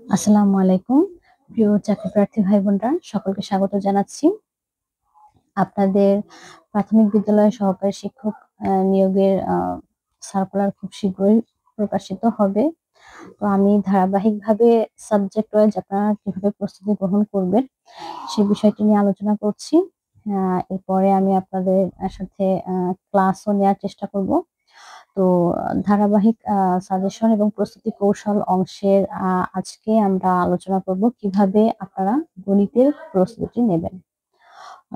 আসসালামু আলাইকুম। প্রিয় চাকরিপ্রার্থী ভাই বোনরা, সকলকে স্বাগত জানাচ্ছি। আপনাদের প্রাথমিক বিদ্যালয়ে সহকারী শিক্ষক নিয়োগের সার্কুলার খুব শীঘ্রই প্রকাশিত হবে। তো আমি ধারাবাহিকভাবে সাবজেক্ট ওয়াইজ আপনারা কিভাবে প্রস্তুতি গ্রহণ করবেন, সে বিষয়টি নিয়ে আলোচনা করছি। এরপরে আমি আপনাদের সাথে ক্লাসও নেয়ার চেষ্টা করব। তো ধারাবাহিক সাজেশন এবং প্রস্তুতি কৌশল অংশের আজকে আমরা আলোচনা করব কিভাবে আপনারা গণিতের প্রস্তুতি নেবেন।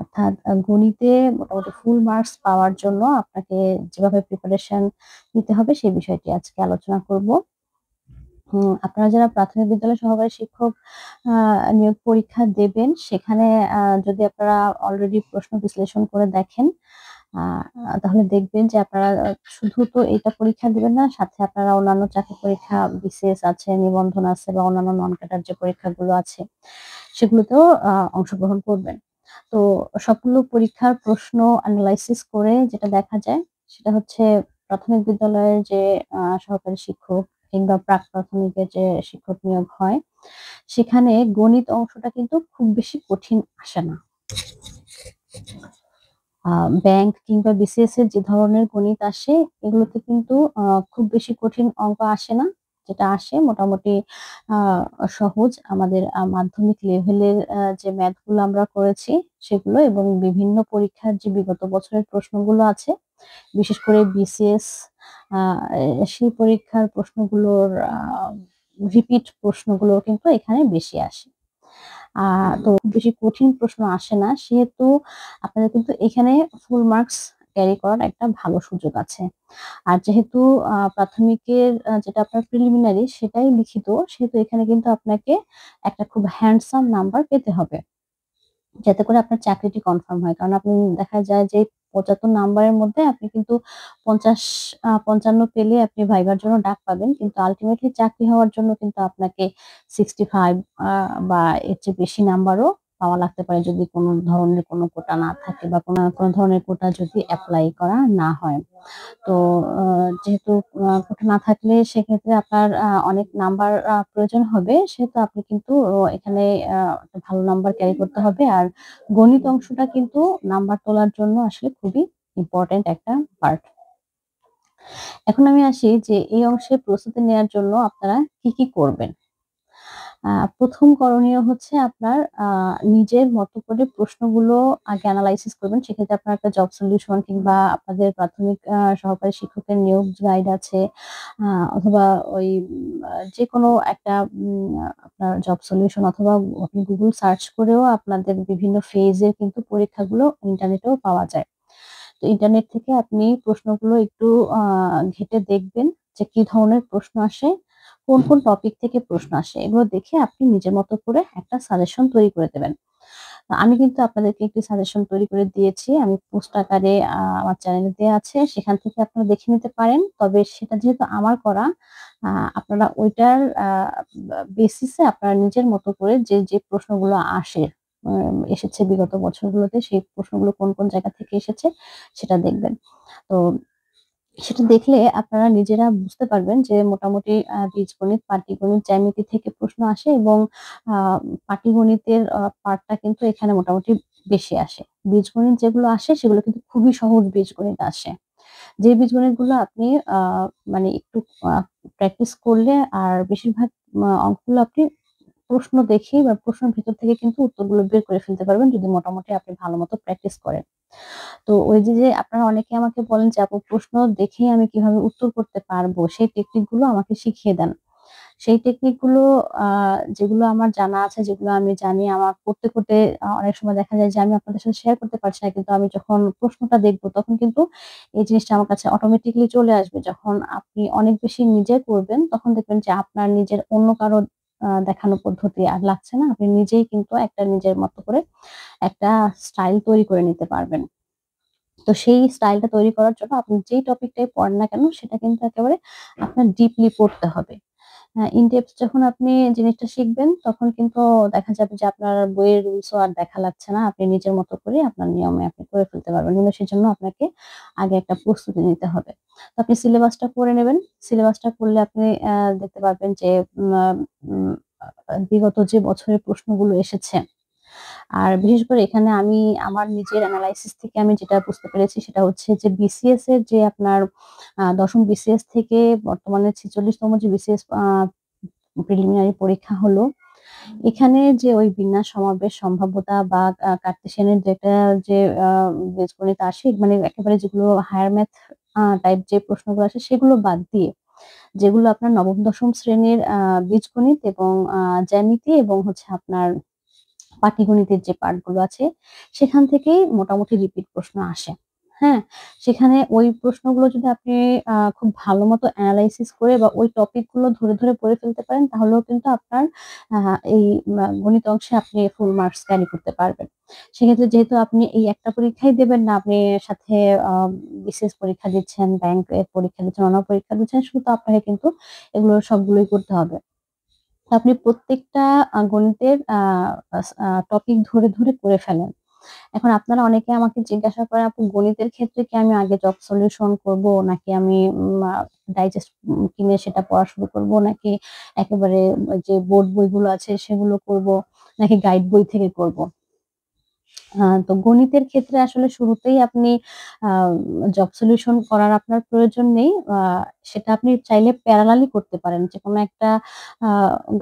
অর্থাৎ গণিতে মোটামুটি ফুল মার্কস পাওয়ার জন্য আপনাকে যেভাবে প্রিপারেশন নিতে হবে সেই বিষয়টি আজকে আলোচনা করব। আপনারা যারা প্রাথমিক বিদ্যালয় সহকারী শিক্ষক আ নিয়োগ পরীক্ষা দেবেন সেখানে যদি আপনারা অলরেডি প্রশ্ন বিশ্লেষণ করে দেখেন আ তাহলে দেখবেন যে আপনারা শুধু তো এটা পরীক্ষা দিবেন না, সাথে আপনারা অন্যান্য চাকরি পরীক্ষা বিসিএস আছে, নিবন্ধন আছে বা অন্যান্য নন ক্যাডার যে পরীক্ষাগুলো আছে সেগুলোতেও অংশগ্রহণ করবেন। তো সবগুলো পরীক্ষার প্রশ্ন এনালাইসিস করে যেটা দেখা যায় সেটা হচ্ছে প্রাথমিক বিদ্যালয়ের যে সহকারী শিক্ষক কিংবা প্রাক-প্রাথমিকের যে শিক্ষক নিয়োগ হয়, সেখানে গণিত অংশটা কিন্তু খুব বেশি কঠিন আসে না। আ ব্যাংক কিংবা বিসিএস এর যে ধরনের গণিত আসে, এগুলোতে কিন্তু খুব বেশি কঠিন অঙ্ক আসে না। যেটা আসে মোটামুটি আ সহজ। আমাদের মাধ্যমিক লেভেলের যে ম্যাথ গুলো আমরা করেছি সেগুলো এবং বিভিন্ন পরীক্ষার যে বিগত বছরের প্রশ্নগুলো আছে, বিশেষ করে বিসিএস আ সেই পরীক্ষার প্রশ্নগুলোর রিপিট প্রশ্নগুলো কিন্তু এখানে বেশি আসে। আ তো খুব বেশি কঠিন প্রশ্ন আসে না। সেহেতু আপনাদের কিন্তু এখানে ফুল মার্কস ক্যারি করার একটা ভালো সুযোগ আছে। আর যেহেতু প্রাথমিকের যেটা আপনার প্রিলিমিনারি সেটাই লিখিত, সেহেতু এখানে কিন্তু আপনাকে একটা খুব হ্যান্ডসাম নাম্বার পেতে হবে। যাতে করে আপনার চাকরিটি কনফার্ম হয়। কারণ আপনি দেখা যায় যে ৭৫ নাম্বারের মধ্যে আপনি কিন্তু ৫৫ পেলে আপনি ভাইবার জন্য ডাক পাবেন। কিন্তু আল্টিমেটলি চাকরি হওয়ার জন্য কিন্তু আপনাকে 65 বা এর চেয়ে বেশি নাম্বারও পাওয়া লাগতে পারে যদি কোন ধরনের কোন কোটা না থাকে বা কোন ধরনের কোটা যদি এপ্লাই করা না হয়। তো আ যেহেতু কোটা না থাকলে সেক্ষেত্রে আপনার অনেক নাম্বার প্রয়োজন হবে। সেহেতু আপনি কিন্তু এখানে একটা ভালো নাম্বার ক্যারি করতে হবে। আর গণিত অংশটা কিন্তু নাম্বার তোলার জন্য আসলে খুবই ইম্পোর্টেন্ট একটা পার্ট। এখন আমি আসি যে এই অংশে প্রস্তুতি নেয়ার জন্য আপনারা কি করবেন? আ ১ম করণীয় হচ্ছে আপনার নিজের মতো করে প্রশ্নগুলো আগে এনালাইসিস করবেন। সেক্ষেত্রে আপনার একটা জব সলিউশন কিংবা আপনাদের প্রাথমিক সহকারী শিক্ষকের নিয়োগ গাইড আছে। আ অথবা ওই যেকোনো একটা আপনার জব সলিউশন অথবা আপনি Google সার্চ করেও আপনাদের বিভিন্ন ফেজের কিন্তু পরীক্ষাগুলো ইন্টারনেটেও পাওয়া যায়। তো ইন্টারনেট থেকে আপনি প্রশ্নগুলো একটু আ ঘেঁটে দেখবেন যে কি ধরনের প্রশ্ন আসে, কোন টপিক থেকে প্রশ্ন আসে। এগুলো দেখে আপনি নিজের মতো করে একটা সাজেশন তৈরি করে দেবেন। আমি কিন্তু আপনাদেরকে একটি সাজেশন তৈরি করে দিয়েছি। আমি পোস্ট আকারে আমার চ্যানেলে দেয়া আছে। সেখান থেকে আপনারা দেখে নিতে পারেন। তবে সেটা যেহেতু আমার করা, আ আপনারা ওইটার বেসিসে আপনারা নিজের মতো করে যে প্রশ্নগুলো এসেছে বিগত বছরগুলোতে সেই প্রশ্নগুলো কোন জায়গা থেকে এসেছে সেটা দেখবেন। তো সেটা দেখলে আপনারা নিজেরা বুঝতে পারবেন যে মোটামুটি বীজগণিত, পাটিগণিত, জ্যামিতি থেকে প্রশ্ন আসে এবং আ পাটিগণিতের পার্টটা কিন্তু এখানে মোটামুটি বেশি আসে। বীজগণিত যেগুলো আসে সেগুলো কিন্তু খুবই সহজ বীজগণিত আসে। যে বীজগণিতগুলো আপনি আ মানে একটু আ প্র্যাকটিস করলে আর বেশিরভাগ অঙ্কগুলো আপনি প্রশ্ন দেখেই বা প্রশ্নের ভেতর থেকে কিন্তু উত্তরগুলো বের করে ফেলতে পারবেন যদি মোটামুটি আপনি ভালোমতো প্র্যাকটিস করেন। তো ওই যে আপনারা অনেকে আমাকে বলেন যে, "আপু প্রশ্ন দেখেই আমি কিভাবে উত্তর করতে পারবো? সেই টেকনিক গুলো আমাকে শিখিয়ে দেন।" সেই টেকনিক গুলো আ যেগুলো আমার জানা আছে, যেগুলো আমি জানি আমার করতে অনেক সময় দেখা যায় যে আমি আপনাদের সাথে শেয়ার করতে পারছি না। কিন্তু আমি যখন প্রশ্নটা দেখব তখন কিন্তু এই জিনিসটা আমার কাছে অটোমেটিক্যালি চলে আসবে। যখন আপনি অনেক বেশি নিজে করবেন তখন দেখবেন যে আপনার নিজের অন্য কারো দেখানো পদ্ধতি আর লাগছে না। আপনি নিজেই কিন্তু একটা নিজের মতো করে একটা স্টাইল তৈরি করে নিতে পারবেন। তো সেই স্টাইলটা তৈরি করার জন্য আপনি যেই টপিকটাই পড়েন না কেন সেটা কিন্তু একেবারে আপনার ডিপলি পড়তে হবে। ইন ডেপথ যখন আপনি জিনিসটা শিখবেন তখন কিন্তু দেখা যাবে যে আপনার বইয়ের রুলসও আর দেখা লাগছে না। আপনি নিজের মতো করে আপনার নিয়মে আপনি করে ফেলতে পারবেন। কিন্তু সেজন্য আপনাকে আগে একটা প্রস্তুতি নিতে হবে। তো আপনি সিলেবাসটা পড়ে নেবেন। সিলেবাসটা পড়লে আপনি দেখতে পারবেন যে উম আ উম বিগত যে বছরের প্রশ্নগুলো এসেছে। আর বিশেষ করে এখানে আমি আমার নিজের এনালাইসিস থেকে আমি যেটা বুঝতে পেরেছি সেটা হচ্ছে যে বিসিএস এর যে আপনার ১০ম বিসিএস থেকে বর্তমানে ৪৬তম যে বিসিএস প্রিলিমিনারি পরীক্ষা হলো, এখানে যে ওই বিন্যাস সমাবেশ সম্ভাব্যতা বা কার্টেসিয়ানের যে একটা যে আ বীজগণিত আসে মানে একেবারে যেগুলো হায়ার ম্যাথ টাইপ যে প্রশ্নগুলো আসে সেগুলো বাদ দিয়ে যেগুলো আপনার ৯ম-১০ম শ্রেণীর বীজগণিত এবং জ্যামিতি এবং হচ্ছে আপনার পাটিগণিতের যে পার্টগুলো আছে, সেখান থেকেই মোটামুটি রিপিট প্রশ্ন আসে। হ্যাঁ? সেখানে ওই প্রশ্নগুলো যদি আপনি খুব ভালোমতো এনালাইসিস করে বা ওই টপিক গুলো ধরে, ধরে পড়ে ফেলতে পারেন তাহলেও কিন্তু আপনার আ এই গণিত অংশে আপনি ফুল মার্কস ক্যারি করতে পারবেন। সেক্ষেত্রে যেহেতু আপনি এই একটা পরীক্ষাই দেবেন না, আপনি সাথে আ বিসিএস পরীক্ষা দিচ্ছেন, ব্যাংকের পরীক্ষা দিচ্ছেন, অন্য পরীক্ষা দিচ্ছেন, শুধু তো আপনাকে কিন্তু এগুলো সবগুলোই করতে হবে। আপনি প্রত্যেকটা গণিতের আস আ টপিক ধরে, ধরে করে ফেলেন। এখন আপনারা অনেকে আমাকে জিজ্ঞাসা করেন, "আপু গণিতের ক্ষেত্রে কি আমি আগে জব সলিউশন করব? নাকি আমি ডাইজেস্ট কিনে সেটা পড়া শুরু করব? নাকি একেবারে ওই যে বোর্ড বইগুলো আছে সেগুলো করব? নাকি গাইড বই থেকে করব?" তো গণিতের ক্ষেত্রে আসলে শুরুতেই আপনি আ জব সলিউশন করার আপনার প্রয়োজন নেই। সেটা আপনি চাইলে প্যারালালি করতে পারেন। যেকোনো একটা আ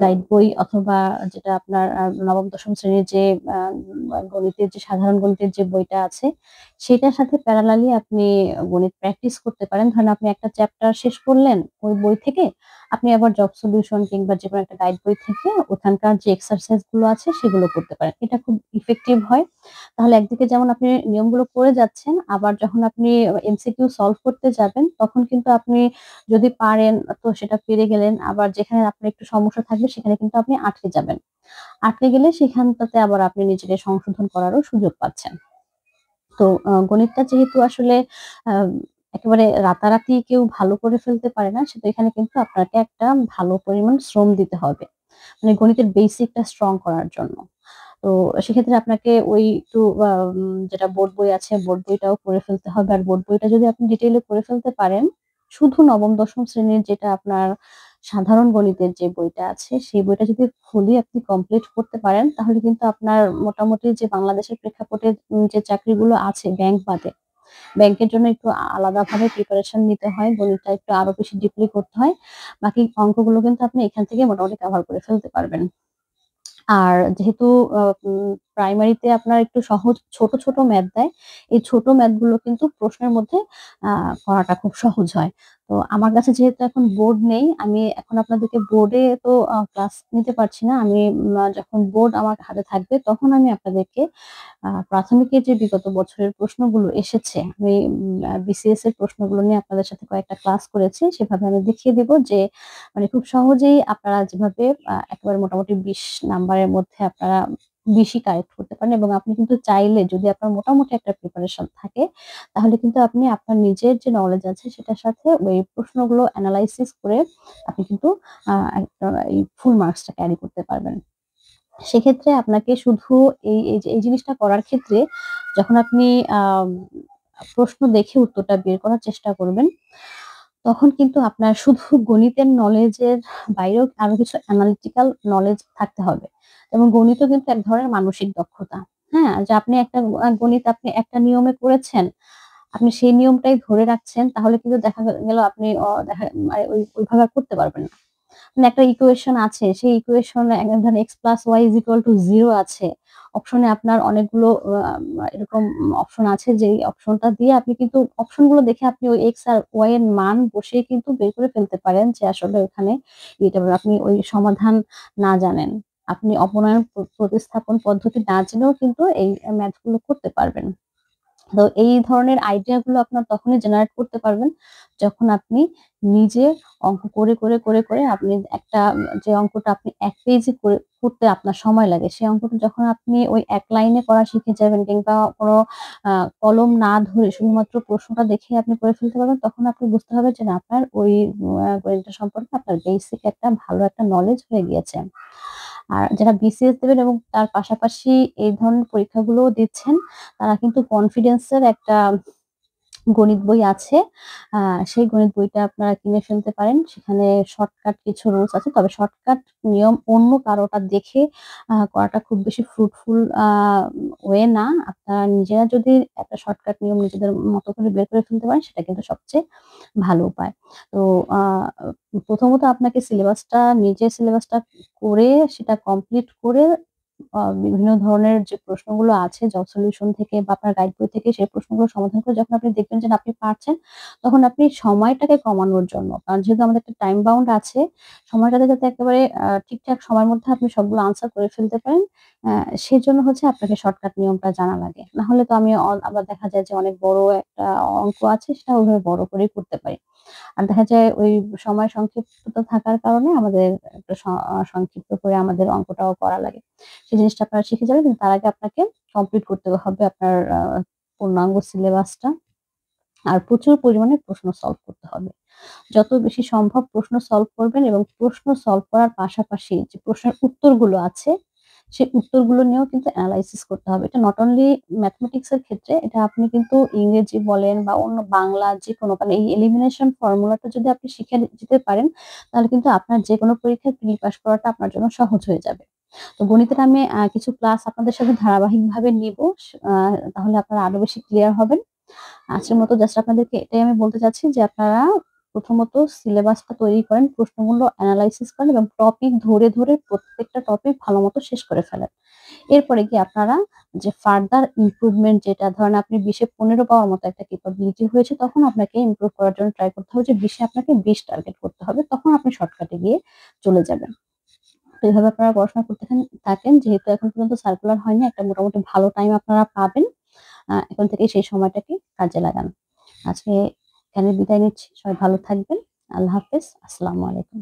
গাইড বই অথবা যেটা আপনার ৯ম-১০ম শ্রেণীর যে আ গণিতের যে সাধারণ গণিতের যে বইটা আছে, সেটার সাথে প্যারালালি আপনি গণিত প্র্যাকটিস করতে পারেন। ধরেন আপনি একটা চ্যাপ্টার শেষ করলেন ওই বই থেকে, আপনি আবার জব সলিউশন কিংবা যেকোনো একটা গাইড বই থেকে ওখানকার যে এক্সারসাইজ গুলো আছে সেগুলো করতে পারেন। এটা খুব ইফেক্টিভ হয়। তাহলে একদিকে যেমন আপনি নিয়মগুলো করে যাচ্ছেন, আবার যখন আপনি এমসিকিউ সলভ করতে যাবেন, তখন কিন্তু আপনি যদি পারেন তো সেটা পেরে গেলেন। আবার যেখানে আপনার একটু সমস্যা থাকবে সেখানে কিন্তু আপনি আটকে যাবেন। আটকে গেলে সেখানটাতে আবার আপনি নিজেকে সংশোধন করারও সুযোগ পাচ্ছেন। তো গণিতটা যেহেতু আসলে আ একেবারে রাতারাতি কেউ ভালো করে ফেলতে পারে না, সেটা এখানে কিন্তু আপনাকে একটা ভালো পরিমাণ শ্রম দিতে হবে। মানে গণিতের বেসিকটা স্ট্রং করার জন্য। তো সেক্ষেত্রে আপনাকে ওই একটু যেটা বোর্ড বই আছে, বোর্ড বইটাও পড়ে ফেলতে হবে। আর বোর্ড বইটা যদি আপনি ডিটেইলে পড়ে ফেলতে পারেন, শুধু ৯ম-১০ম শ্রেণীর যেটা আপনার সাধারণ গণিতের যে বইটা আছে, সেই বইটা যদি ফুলি আপনি কমপ্লিট করতে পারেন, তাহলে কিন্তু আপনার মোটামুটি যে বাংলাদেশের প্রেক্ষাপটে যে চাকরিগুলো আছে ব্যাংক বাদে, ব্যাংকের জন্য একটু আলাদাভাবে প্রিপারেশন নিতে হয়। গণিতটা একটু আরো বেশি ডিপলি করতে হয়। বাকি অঙ্কগুলো কিন্তু আপনি এখান থেকে মোটামুটি কভার করে ফেলতে পারবেন। আর যেহেতু আ উম প্রাইমারিতে আপনার একটু সহজ ছোট, ছোট ম্যাথ দেয়। এই ছোট ম্যাথগুলো কিন্তু প্রশ্নের মধ্যে আ করাটা খুব সহজ হয়। তো আমার কাছে যেহেতু এখন বোর্ড নেই, আমি এখন আপনাদেরকে বোর্ডে তো ক্লাস নিতে পারছি না। আমি যখন বোর্ড আমার হাতে থাকবে তখন আমি আপনাদেরকে প্রাথমিকের যে বিগত বছরের প্রশ্নগুলো এসেছে, আমি বিসিএস এর প্রশ্নগুলো নিয়ে আপনাদের সাথে কয়েকটা ক্লাস করেছি। সেভাবে আমি দেখিয়ে দিব যে মানে খুব সহজেই আপনারা যেভাবে একেবারে মোটামুটি ২০ নাম্বারের মধ্যে আপনারা ২০ই কারেক্ট করতে পারেন এবং আপনি কিন্তু চাইলে যদি আপনার মোটামুটি একটা প্রিপারেশন থাকে, তাহলে কিন্তু আপনি আপনার নিজের যে নলেজ আছে সেটার সাথে ওই প্রশ্নগুলো এনালাইসিস করে আপনি কিন্তু একটা এই ফুল মার্কসটা ক্যারি করতে পারবেন। সেক্ষেত্রে আপনাকে শুধু এই জিনিসটা করার ক্ষেত্রে যখন আপনি আম প্রশ্ন দেখে উত্তরটা বের করার চেষ্টা করবেন, তখন কিন্তু আপনার শুধু গণিতের নলেজের বাইরেও আরো কিছু analytical নলেজ থাকতে হবে। যেমন গণিতও কিন্তু এক ধরনের মানসিক দক্ষতা। হ্যাঁ? যে আপনি একটা গণিত আপনি একটা নিয়মে করেছেন, আপনি সেই নিয়মটাই ধরে রাখছেন, তাহলে কিন্তু দেখা গেল আপনি মানে ওইভাবে আর করতে পারবেন না। মানে একটা ইকুয়েশন আছে। সেই ইকুয়েশন ধরেন x plus y is equal to 0 আছে। অপশনে আপনার অনেকগুলো এরকম অপশন আছে যেই অপশনটা দিয়ে আপনি কিন্তু অপশনগুলো দেখে আপনি ওই x আর y এর মান বসিয়ে কিন্তু বের করে ফেলতে পারেন যে আসলে ওখানে এটা আপনি ওই সমাধান না জানেন। আপনি অপনয়ন প্রতিস্থাপন পদ্ধতি না জেনেও কিন্তু এই ম্যাথ গুলো করতে পারবেন। তো এই ধরনের আইডিয়া গুলো আপনার তখনই জেনারেট করতে পারবেন, যখন আপনি নিজে অঙ্ক করে আপনি একটা যে অঙ্কটা আপনি ১ পেজে করতে আপনার সময় লাগে, সেই অঙ্কটা যখন আপনি ওই ১ লাইনে করা শিখে যাবেন কিংবা কোনো আ কলম না ধরে শুধুমাত্র প্রশ্নটা দেখেই আপনি করে ফেলতে পারবেন, তখন আপনি বুঝতে হবে যে না আপনার ওই গণিতটা সম্পর্কে আপনার বেসিক একটা ভালো একটা নলেজ হয়ে গিয়েছে। আর যারা বিসিএস দেবেন এবং তার পাশাপাশি এই ধরনের পরীক্ষাগুলোও দিচ্ছেন, তারা কিন্তু কনফিডেন্স এর একটা গণিত বই আছে। আ সেই গণিত বইটা আপনারা কিনে ফেলতে পারেন। সেখানে শর্টকাট কিছু রুলস আছে। তবে শর্টকাট নিয়ম অন্য কারোটা দেখে করাটা খুব বেশি ফ্রুটফুল ওয়ে না। আপনারা নিজেরা যদি একটা শর্টকাট নিয়ম নিজেদের মতো করে বের করে ফেলতে পারেন, সেটা কিন্তু সবচেয়ে ভালো উপায়। তো আ প্রথমত আপনাকে নিজের সিলেবাসটা করে সেটা কমপ্লিট করে বিভিন্ন ধরনের যে প্রশ্নগুলো আছে জব সলিউশন থেকে বা আপনার গাইড বই থেকে সেই প্রশ্নগুলো সমাধান করে যখন আপনি দেখবেন যে না আপনি পারছেন, তখন আপনি সময়টাকে কমানোর জন্য, কারণ যেহেতু আমাদের একটা টাইম বাউন্ড আছে, সময়টাতে যাতে একেবারে ঠিকঠাক সময়ের মধ্যে আপনি সবগুলো আনসার করে ফেলতে পারেন, আ সেজন্য হচ্ছে আপনাকে শর্টকাট নিয়মটা জানা লাগে। না হলে তো আমি আবার দেখা যায় যে অনেক বড় একটা অঙ্ক আছে সেটা ওইভাবে বড় করেই করতে পারি। আর দেখা যায় ওই সময় সংক্ষিপ্ততা থাকার কারণে আমাদের একটু সংক্ষিপ্ত করে আমাদের অঙ্কটাও করা লাগে। সেই জিনিসটা আপনারা শিখে যাবেন। কিন্তু তার আগে আপনাকে কমপ্লিট করতে হবে আপনার পূর্ণাঙ্গ সিলেবাসটা। আর প্রচুর পরিমাণে প্রশ্ন সলভ করতে হবে। যত বেশি সম্ভব প্রশ্ন সলভ করবেন এবং প্রশ্ন সলভ করার পাশাপাশি যে প্রশ্নের উত্তরগুলো আছে, সেই উত্তরগুলো নিয়েও কিন্তু এনালাইসিস করতে হবে। এটা নট অনলি ম্যাথমেটিক্স এর ক্ষেত্রে, এটা আপনি কিন্তু ইংরেজি বলেন বা অন্য বাংলা যেকোনো, কারণ এই এলিমিনেশন ফর্মুলাটা যদি আপনি শিখে যেতে পারেন, তাহলে কিন্তু আপনার যেকোনো পরীক্ষায় প্রি পাস করাটা আপনার জন্য সহজ হয়ে যাবে। তো গণিতের আমি কিছু ক্লাস আপনাদের সাথে ধারাবাহিকভাবে নিব। আ তাহলে আপনারা আরো বেশি ক্লিয়ার হবেন। আজকের মতো জাস্ট আপনাদেরকে এটাই আমি বলতে চাচ্ছি যে আপনারা প্রথমত সিলেবাসটা তৈরি করেন, প্রশ্নগুলো এনালাইসিস করেন এবং টপিক ধরে, ধরে প্রত্যেকটা টপিক ভালোমতো শেষ করে ফেলেন। এরপরে গিয়ে আপনারা যে ফার্দার ইমপ্রুভমেন্ট, যেটা ধরেন আপনি ২০ এ ১৫ পাওয়ার মতো একটা ক্যাপাবিলিটি হয়েছে, তখন আপনাকে ইমপ্রুভ করার জন্য ট্রাই করতে হবে যে ২০ এ আপনাকে ২০ টার্গেট করতে হবে। তখন আপনি শর্টকাটে গিয়ে চলে যাবেন। তো এভাবে আপনারা পড়াশোনা করতে থাকেন। যেহেতু এখন পর্যন্ত সার্কুলার হয়নি, একটা মোটামুটি ভালো টাইম আপনারা পাবেন। এখন থেকেই সেই সময়টাকে কাজে লাগান। আজকে এখানে বিদায় নিচ্ছি। সবাই ভালো থাকবেন। আল্লাহ হাফেজ। আসসালামু আলাইকুম।